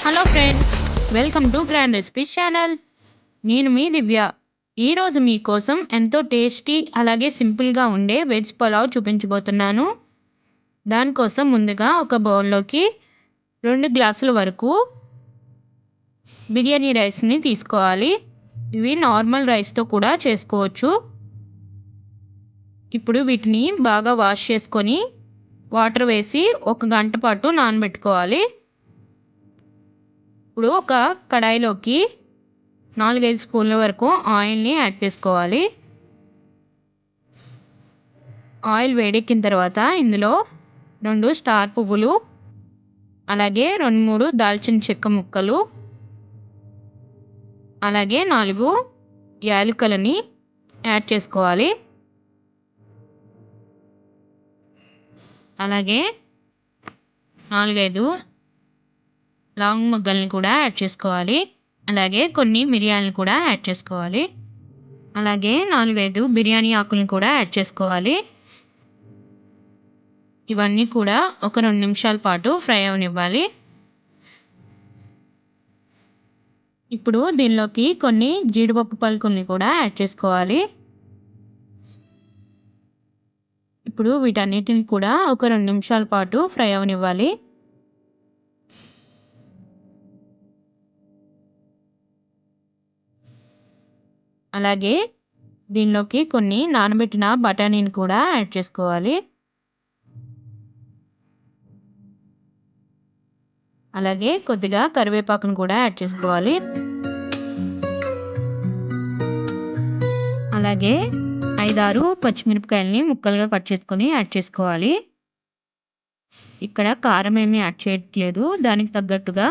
Hello friends, welcome to grand recipes channel. నేను మీ దివ్య. ఈరోజు మీకోసం ఎంతో టేస్టీ అలాగే సింపుల్గా ఉండే వెజ్ పులావ్ చూపించబోతున్నాను. దానికోసం ముందుగా ఒక బౌల్లోకి 2 గ్లాసుల వరకు బిర్యానీ రైస్ని తీసుకోవాలి. ఇవి నార్మల్ రైస్తో కూడా చేసుకోవచ్చు. ఇప్పుడు వీటిని బాగా వాష్ చేసుకొని వాటర్ వేసి 1 గంట పాటు నానబెట్టుకోవాలి. ఇప్పుడు ఒక కడాయిలోకి 4-5 స్పూన్ల వరకు ఆయిల్ని యాడ్ చేసుకోవాలి. ఆయిల్ వేడెక్కిన తర్వాత ఇందులో 2 స్టార్ పువ్వులు, అలాగే 2-3 దాల్చిన చెక్క ముక్కలు, అలాగే 4 యాలకులని యాడ్ చేసుకోవాలి. అలాగే 4-5 లవంగ మొగ్గల్ని కూడా యాడ్ చేసుకోవాలి. అలాగే కొన్ని మిరియాలను కూడా యాడ్ చేసుకోవాలి. అలాగే 4-5 బిర్యానీ ఆకులను కూడా యాడ్ చేసుకోవాలి. ఇవన్నీ కూడా ఒక 2 నిమిషాల పాటు ఫ్రై అవనివ్వాలి. ఇప్పుడు దీనిలోకి కొన్ని జీడిపప్పు పలుకుల్ని కూడా యాడ్ చేసుకోవాలి. ఇప్పుడు వీటన్నిటిని కూడా ఒక 2 నిమిషాల పాటు ఫ్రై అవనివ్వాలి. అలాగే దీనిలోకి కొన్ని నానబెట్టిన బఠానీని కూడా యాడ్ చేసుకోవాలి. అలాగే కొద్దిగా కరివేపాకును కూడా యాడ్ చేసుకోవాలి. అలాగే 5-6 పచ్చిమిరపకాయలని ముక్కలుగా కట్ చేసుకొని యాడ్ చేసుకోవాలి. ఇక్కడ కారం ఏమీ యాడ్ చేయట్లేదు, దానికి తగ్గట్టుగా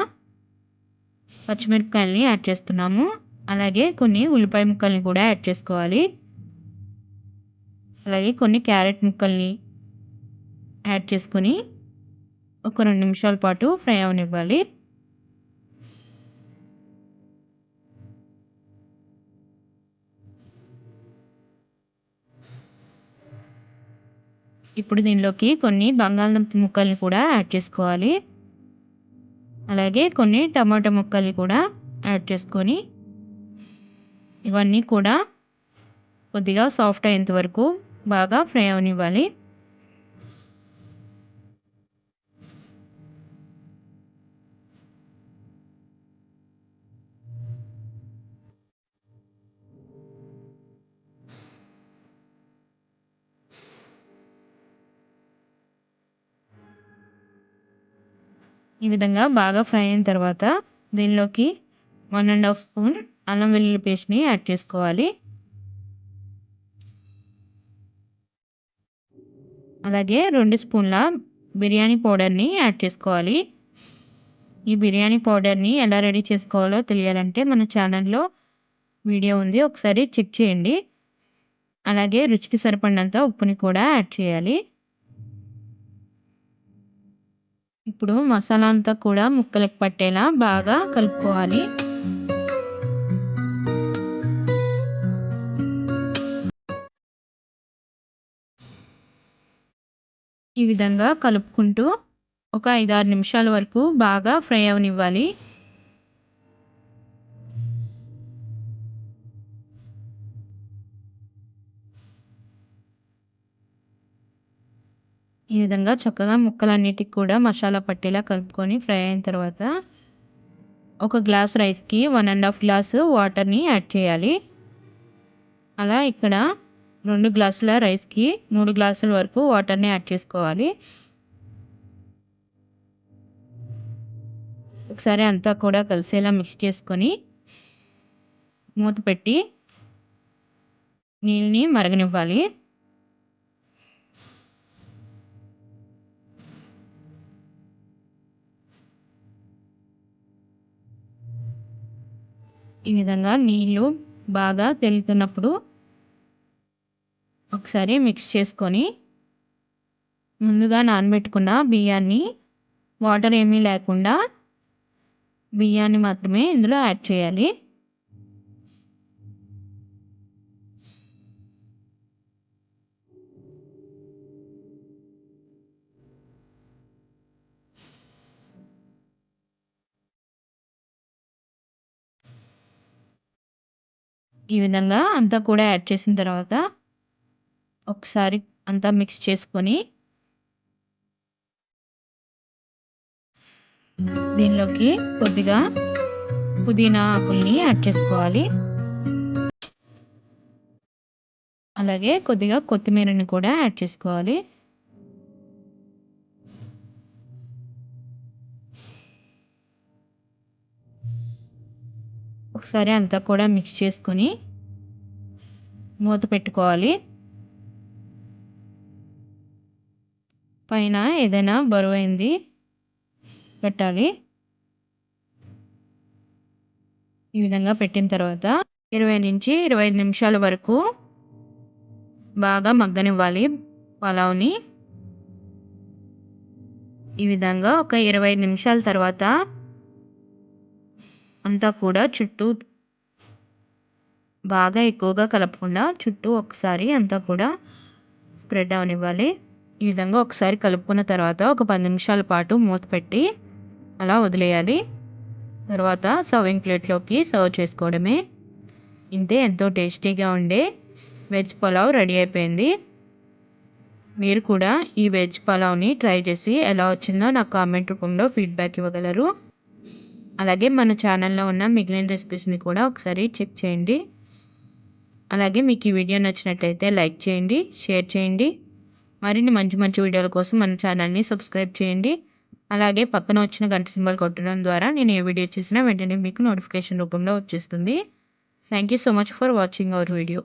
పచ్చిమిరపకాయలని యాడ్ చేస్తున్నాము. అలాగే కొన్ని ఉల్లిపాయ ముక్కల్ని కూడా యాడ్ చేసుకోవాలి. అలాగే కొన్ని క్యారెట్ ముక్కల్ని యాడ్ చేసుకొని ఒక 2 నిమిషాల పాటు ఫ్రై అవనివ్వాలి. ఇప్పుడు దీనిలోకి కొన్ని బంగాళదుంప ముక్కల్ని కూడా యాడ్ చేసుకోవాలి. అలాగే కొన్ని టమాటా ముక్కల్ని కూడా యాడ్ చేసుకొని ఇవన్నీ కూడా కొద్దిగా సాఫ్ట్ అయ్యేంత వరకు బాగా ఫ్రై అవనివ్వాలి. ఈ విధంగా బాగా ఫ్రై అయిన తర్వాత దీనిలోకి 1½ స్పూన్ అల్లం వెల్లుల్లి పేస్ట్ని యాడ్ చేసుకోవాలి. అలాగే 2 స్పూన్ల బిర్యానీ పౌడర్ని యాడ్ చేసుకోవాలి. ఈ బిర్యానీ పౌడర్ని ఎలా రెడీ చేసుకోవాలో తెలియాలంటే మన ఛానల్లో వీడియో ఉంది, ఒకసారి చెక్ చేయండి. అలాగే రుచికి సరిపడినంత ఉప్పుని కూడా యాడ్ చేయాలి. ఇప్పుడు మసాలా అంతా కూడా ముక్కలకు పట్టేలా బాగా కలుపుకోవాలి. ఈ విధంగా కలుపుకుంటూ ఒక 5-6 నిమిషాల వరకు బాగా ఫ్రై అవనివ్వాలి. ఈ విధంగా చక్కగా ముక్కలన్నిటికి కూడా మసాలా పట్టేలా కలుపుకొని ఫ్రై అయిన తర్వాత ఒక గ్లాస్ రైస్కి 1½ గ్లాసు వాటర్ని యాడ్ చేయాలి. అలా ఇక్కడ 2 గ్లాసుల రైస్కి 3 గ్లాసుల వరకు వాటర్ని యాడ్ చేసుకోవాలి. ఒకసారి అంతా కూడా కలిసేలా మిక్స్ చేసుకొని మూత పెట్టి నీళ్ళని మరగనివ్వాలి. ఈ విధంగా నీళ్ళు బాగా తెలుతున్నప్పుడు ఒకసారి మిక్స్ చేసుకొని ముందుగా నానబెట్టుకున్న బియ్యాన్ని, వాటర్ ఏమీ లేకుండా బియ్యాన్ని మాత్రమే ఇందులో యాడ్ చేయాలి. ఈ విధంగా అంతా కూడా యాడ్ చేసిన తర్వాత ఒకసారి అంతా మిక్స్ చేసుకొని దీనిలోకి కొద్దిగా పుదీనా ఆకుల్ని యాడ్ చేసుకోవాలి. అలాగే కొద్దిగా కొత్తిమీరని కూడా యాడ్ చేసుకోవాలి. ఒకసారి అంతా కూడా మిక్స్ చేసుకొని మూత పెట్టుకోవాలి. పైన ఏదైనా బరువైంది పెట్టాలి. ఈ విధంగా పెట్టిన తర్వాత 20-25 నిమిషాల వరకు బాగా మగ్గనివ్వాలి పలావ్‌ని. ఈ విధంగా ఒక 25 నిమిషాల తర్వాత అంతా కూడా చుట్టూ బాగా ఎక్కువగా కలపకుండా చుట్టూ ఒకసారి అంతా కూడా స్ప్రెడ్ అవ్వనివ్వాలి. ఈ విధంగా ఒకసారి కలుపుకున్న తర్వాత ఒక 10 నిమిషాల పాటు మూత పెట్టి అలా వదిలేయాలి. తర్వాత సర్వింగ్ ప్లేట్‌లోకి సర్వ్ చేసుకోవడమే. ఇంతే, ఎంతో టేస్టీగా ఉండే వెజ్ పలావ్ రెడీ అయిపోయింది. మీరు కూడా ఈ వెజ్ పలావ్‌ని ట్రై చేసి ఎలా వచ్చిందో నాకు కామెంట్ రూపంలో ఫీడ్‌బ్యాక్ ఇవ్వగలరు. అలాగే మన ఛానల్‌లో ఉన్న మిగిలిన రెసిపీస్‌ని కూడా ఒకసారి చెక్ చేయండి. అలాగే మీకు ఈ వీడియో నచ్చినట్లయితే లైక్ చేయండి, షేర్ చేయండి. మరిన్ని మంచి మంచి వీడియోల కోసం మన ఛానల్‌ని సబ్స్క్రైబ్ చేయండి. అలాగే పక్కన వచ్చిన గంట సింబల్ కొట్టడం ద్వారా నేను ఏ వీడియో చేసినా వెంటనే మీకు నోటిఫికేషన్ రూపంలో వచ్చేస్తుంది. Thank you so much for watching our video.